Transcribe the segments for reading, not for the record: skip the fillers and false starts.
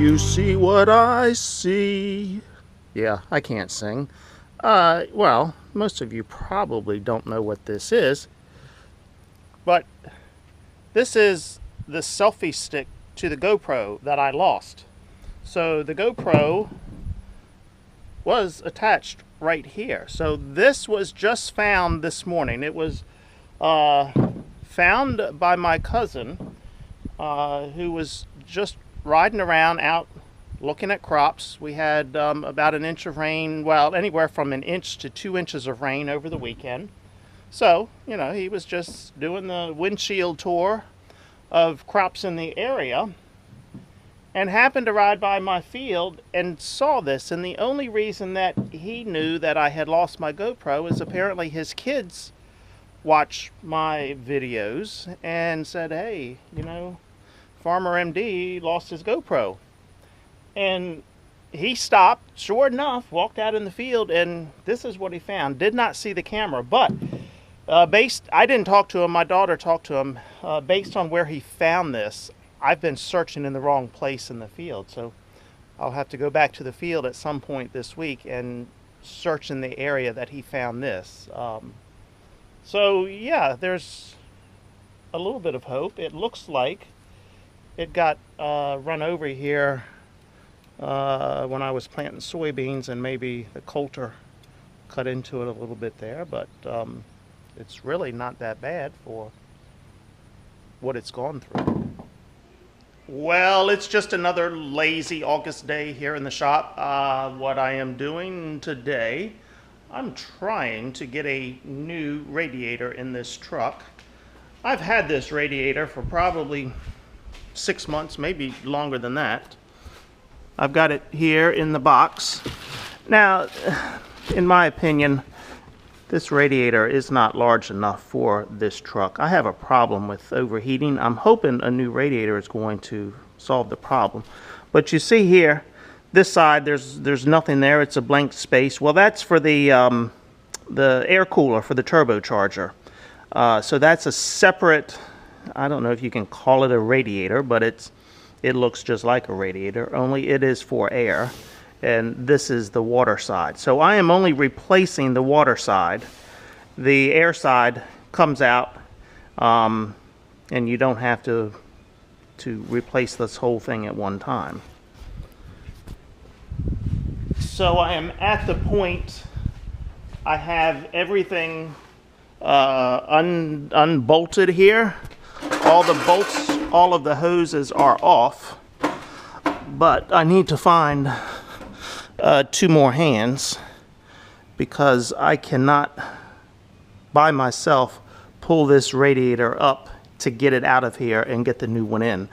you see what I see? Yeah, I can't sing. Well, most of you probably don't know what this is, but this is the selfie stick to the GoPro that I lost. So the GoPro was attached right here. So this was just found this morning. It was found by my cousin, who was just riding around out looking at crops. We had about an inch of rain, well, anywhere from an inch to 2 inches of rain over the weekend. So, you know, he was just doing the windshield tour of crops in the area and happened to ride by my field and saw this. And the only reason that he knew that I had lost my GoPro is apparently his kids watch my videos and said, hey, you know, Farmer MD lost his GoPro. And he stopped, sure enough, walked out in the field, and this is what he found. Did not see the camera, but I didn't talk to him, my daughter talked to him. Based on where he found this, I've been searching in the wrong place in the field, so I'll have to go back to the field at some point this week and search in the area that he found this. So yeah, there's a little bit of hope. It looks like it got run over here when I was planting soybeans, and maybe the coulter cut into it a little bit there, but it's really not that bad for what it's gone through. Well, it's just another lazy August day here in the shop. What I am doing today, I'm trying to get a new radiator in this truck. I've had this radiator for probably 6 months, maybe longer than that. I've got it here in the box. Now, in my opinion, this radiator is not large enough for this truck. I have a problem with overheating. I'm hoping a new radiator is going to solve the problem. But you see here, this side, there's nothing there. It's a blank space. Well, that's for the air cooler for the turbocharger. So that's a separate, I don't know if you can call it a radiator, but it looks just like a radiator, only it is for air, and this is the water side. So I am only replacing the water side. The air side comes out, and you don't have to replace this whole thing at one time. So I am at the point, I have everything unbolted here. All the bolts, all of the hoses are off, but I need to find 2 more hands, because I cannot by myself pull this radiator up to get it out of here and get the new one in.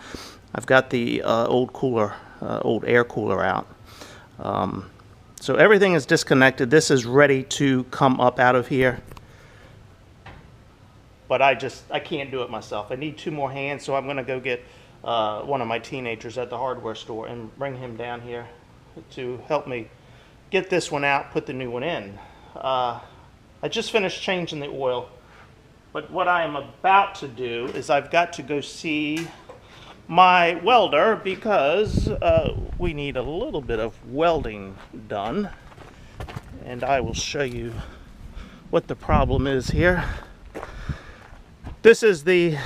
I've got the old air cooler out. So everything is disconnected. This is ready to come up out of here. But I can't do it myself. I need 2 more hands, so I'm going to go get one of my teenagers at the hardware store and bring him down here to help me get this one out, put the new one in. I just finished changing the oil, but what I am about to do is I've got to go see my welder, because we need a little bit of welding done, and I will show you what the problem is here. This is the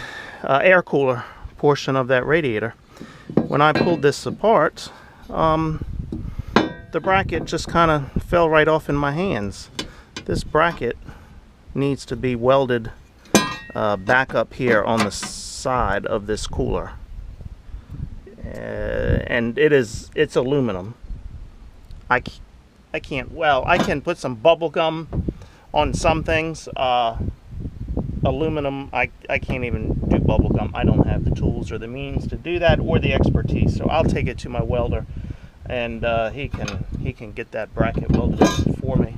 air cooler portion of that radiator. When I pulled this apart, the bracket just kind of fell right off in my hands. This bracket needs to be welded back up here on the side of this cooler. And it's aluminum. I can't, well, I can put some bubble gum on some things. Aluminum, I can't even do bubble gum. I don't have the tools or the means to do that, or the expertise. So I'll take it to my welder, and he can get that bracket welded for me.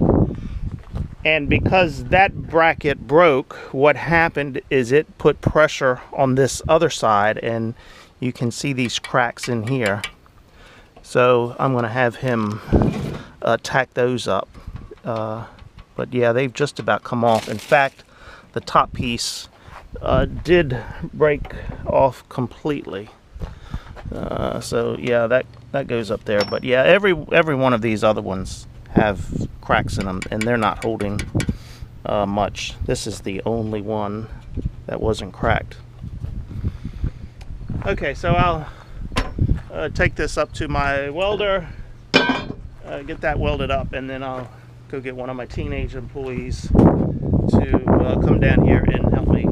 And because that bracket broke, what happened is it put pressure on this other side, and you can see these cracks in here. So I'm going to have him tack those up. But yeah, they've just about come off. In fact, the top piece did break off completely. So yeah, that goes up there. But yeah, every one of these other ones have cracks in them, and they're not holding much. This is the only one that wasn't cracked. Okay, so I'll take this up to my welder, get that welded up, and then I'll go get one of my teenage employees to come down here and help me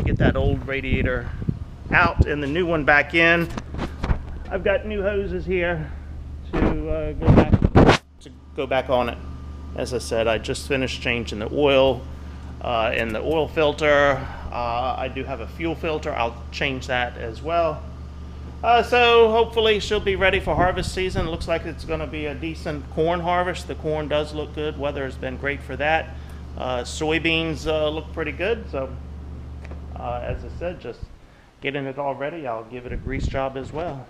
get that old radiator out and the new one back in. I've got new hoses here to go back on it. As I said, I just finished changing the oil in the oil filter. I do have a fuel filter. I'll change that as well. So hopefully she'll be ready for harvest season. Looks like it's going to be a decent corn harvest. The corn does look good. Weather has been great for that. Soybeans look pretty good. So as I said, just getting it all ready. I'll give it a grease job as well.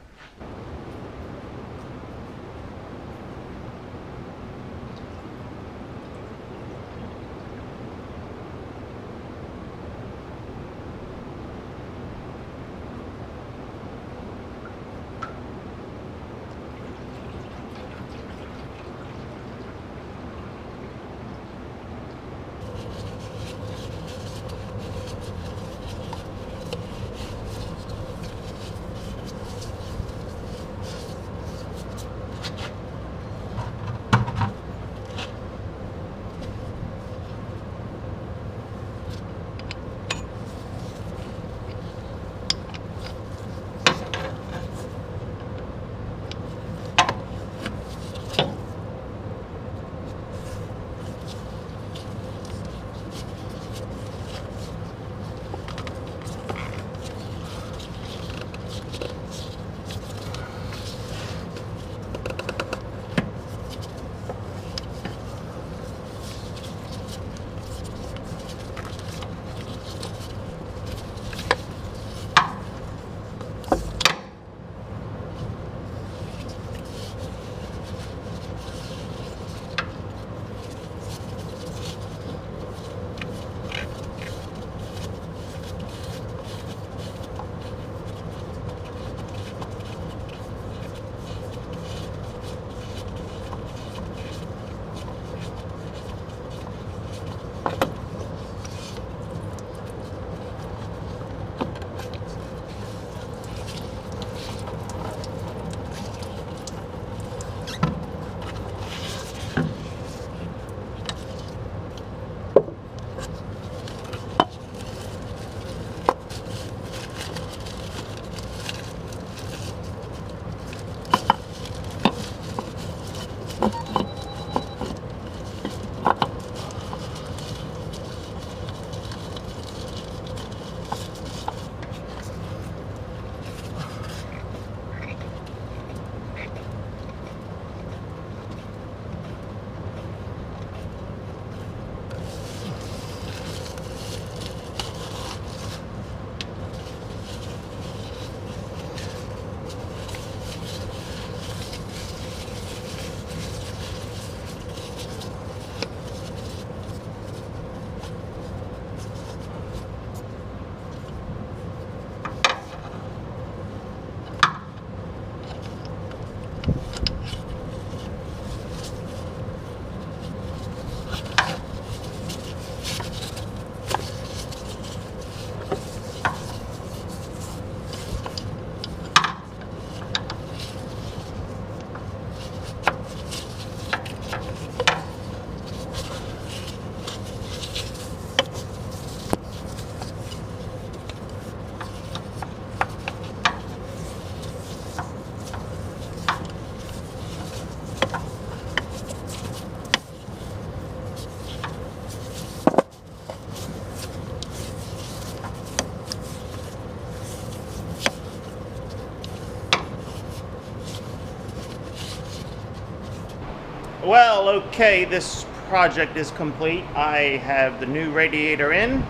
Well, okay, this project is complete. I have the new radiator in,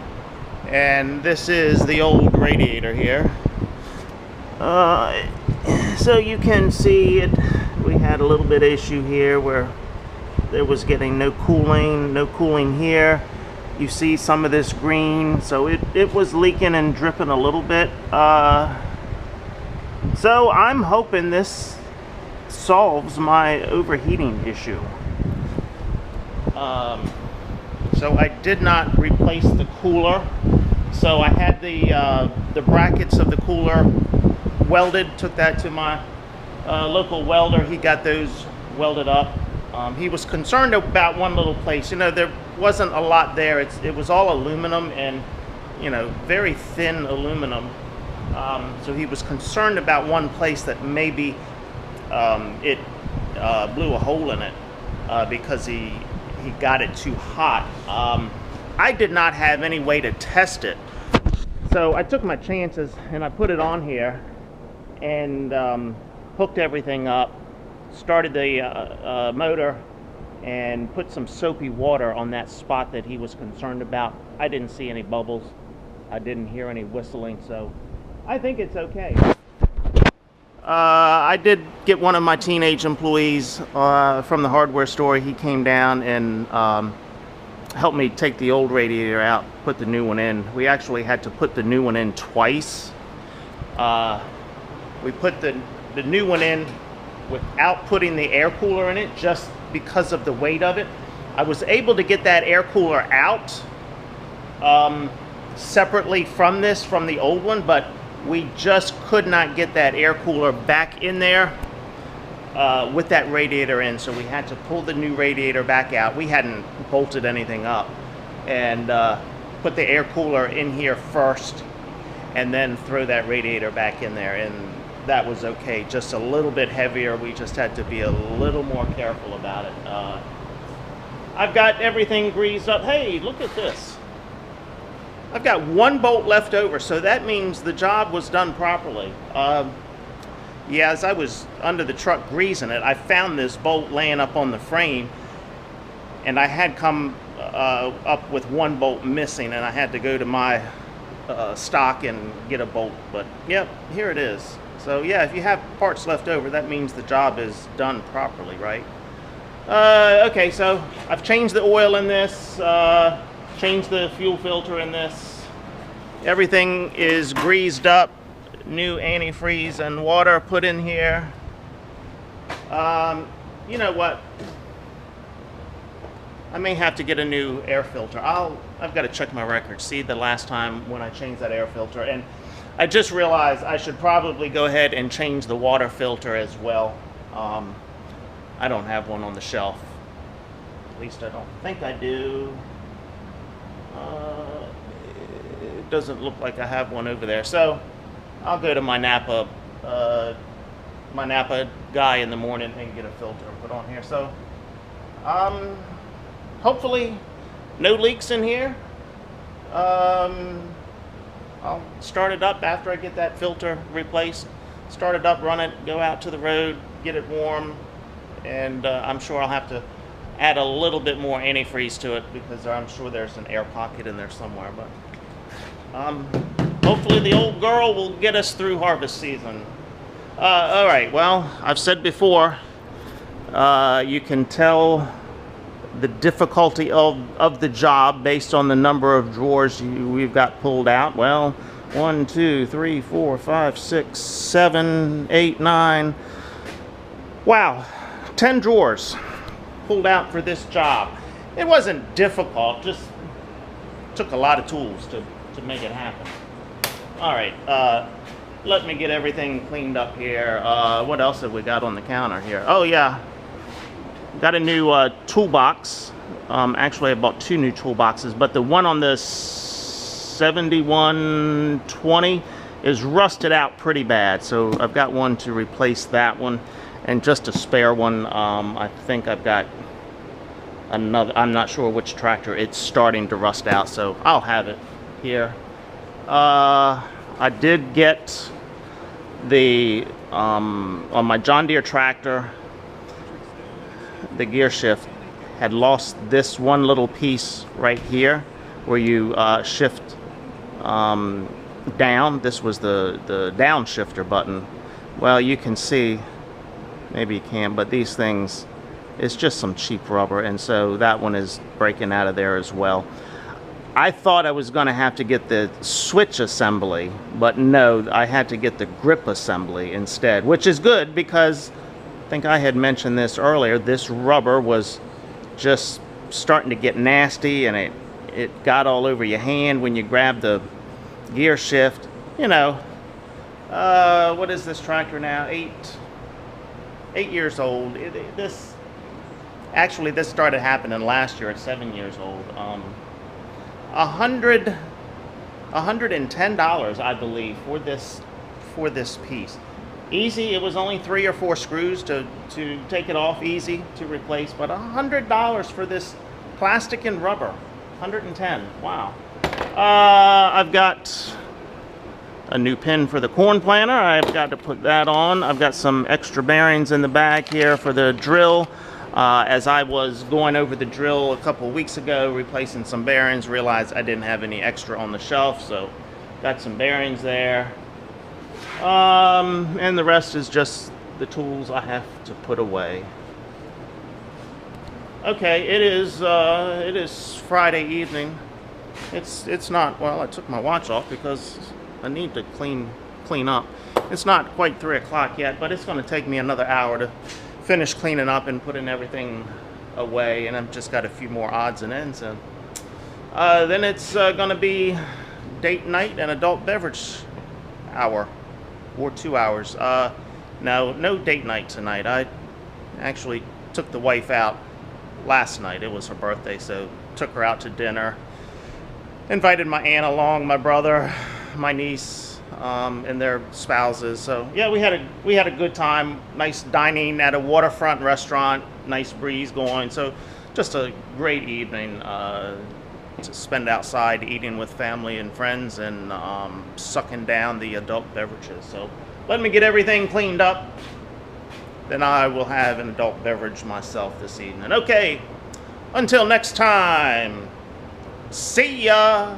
and this is the old radiator here. So you can see it. We had a little bit of issue here where there was getting no cooling here. You see some of this green, so it was leaking and dripping a little bit. So I'm hoping this solves my overheating issue. So I did not replace the cooler. So I had the brackets of the cooler welded, took that to my local welder. He got those welded up. He was concerned about one little place. You know, there wasn't a lot there. It was all aluminum and, you know, very thin aluminum. So he was concerned about one place that maybe it blew a hole in it because he got it too hot. I did not have any way to test it. So I took my chances and I put it on here and hooked everything up, started the motor, and put some soapy water on that spot that he was concerned about. I didn't see any bubbles. I didn't hear any whistling, so I think it's okay. I did get one of my teenage employees from the hardware store. He came down and helped me take the old radiator out, put the new one in. We actually had to put the new one in twice. We put the new one in without putting the air cooler in it, just because of the weight of it. I was able to get that air cooler out separately from the old one, but we just could not get that air cooler back in there with that radiator in, so we had to pull the new radiator back out. We hadn't bolted anything up, and put the air cooler in here first and then throw that radiator back in there, and that was okay. Just a little bit heavier. We just had to be a little more careful about it. I've got everything greased up. Hey, look at this. I've got one bolt left over, so that means the job was done properly. Yeah, as I was under the truck greasing it, I found this bolt laying up on the frame, and I had come up with one bolt missing, and I had to go to my stock and get a bolt. But yep, here it is. So yeah, if you have parts left over, that means the job is done properly, right? Okay, so I've changed the oil in this, changed the fuel filter in this. Everything is greased up. New antifreeze and water put in here. You know what? I may have to get a new air filter. I've got to check my records, see the last time when I changed that air filter. And I just realized I should probably go ahead and change the water filter as well. I don't have one on the shelf. At least I don't think I do. It doesn't look like I have one over there. So I'll go to my Napa guy in the morning and get a filter put on here. So hopefully no leaks in here. I'll start it up after I get that filter replaced. Start it up, run it, go out to the road, get it warm, and I'm sure I'll have to add a little bit more antifreeze to it because I'm sure there's an air pocket in there somewhere. But hopefully the old girl will get us through harvest season. All right, well, I've said before, you can tell the difficulty of the job based on the number of drawers we've got pulled out. Well, 1, 2, 3, 4, 5, 6, 7, 8, 9. Wow, 10 drawers pulled out for this job. It wasn't difficult, just took a lot of tools to make it happen. All right, let me get everything cleaned up here. What else have we got on the counter here? Oh yeah, got a new toolbox. Actually I bought 2 new toolboxes, but the one on the 7120 is rusted out pretty bad, so I've got one to replace that one, and just a spare one. I think I've got another, I'm not sure which tractor, it's starting to rust out, so I'll have it here. I did get the on my John Deere tractor, the gear shift had lost this one little piece right here where you shift down. This was the down shifter button. Well, you can see, maybe you can, but these things, it's just some cheap rubber, and so that one is breaking out of there as well. I thought I was going to have to get the switch assembly, but no, I had to get the grip assembly instead, which is good because think I had mentioned this earlier. This rubber was just starting to get nasty, and it got all over your hand when you grabbed the gear shift. You know, what is this tractor now? 8 years old. This started happening last year at 7 years old. $110, I believe, for this piece. Easy. It was only 3 or 4 screws to take it off. Easy to replace, but $100 for this plastic and rubber. 110. Wow. I've got a new pin for the corn planter. I've got to put that on. I've got some extra bearings in the bag here for the drill. As I was going over the drill a couple of weeks ago, replacing some bearings, realized I didn't have any extra on the shelf, so got some bearings there. And the rest is just the tools I have to put away. Okay, it is Friday evening. It's not, well, I took my watch off because I need to clean up. It's not quite 3 o'clock yet, but it's going to take me another hour to finish cleaning up and putting everything away, and I've just got a few more odds and ends. And then it's going to be date night and adult beverage hour, or 2 hours. No date night tonight. I actually took the wife out last night. It was her birthday, so took her out to dinner. Invited my aunt along, my brother, my niece, and their spouses. So yeah, we had a good time. Nice dining at a waterfront restaurant. Nice breeze going. So just a great evening to spend outside eating with family and friends, and sucking down the adult beverages. So let me get everything cleaned up, then I will have an adult beverage myself this evening. Okay, until next time, see ya.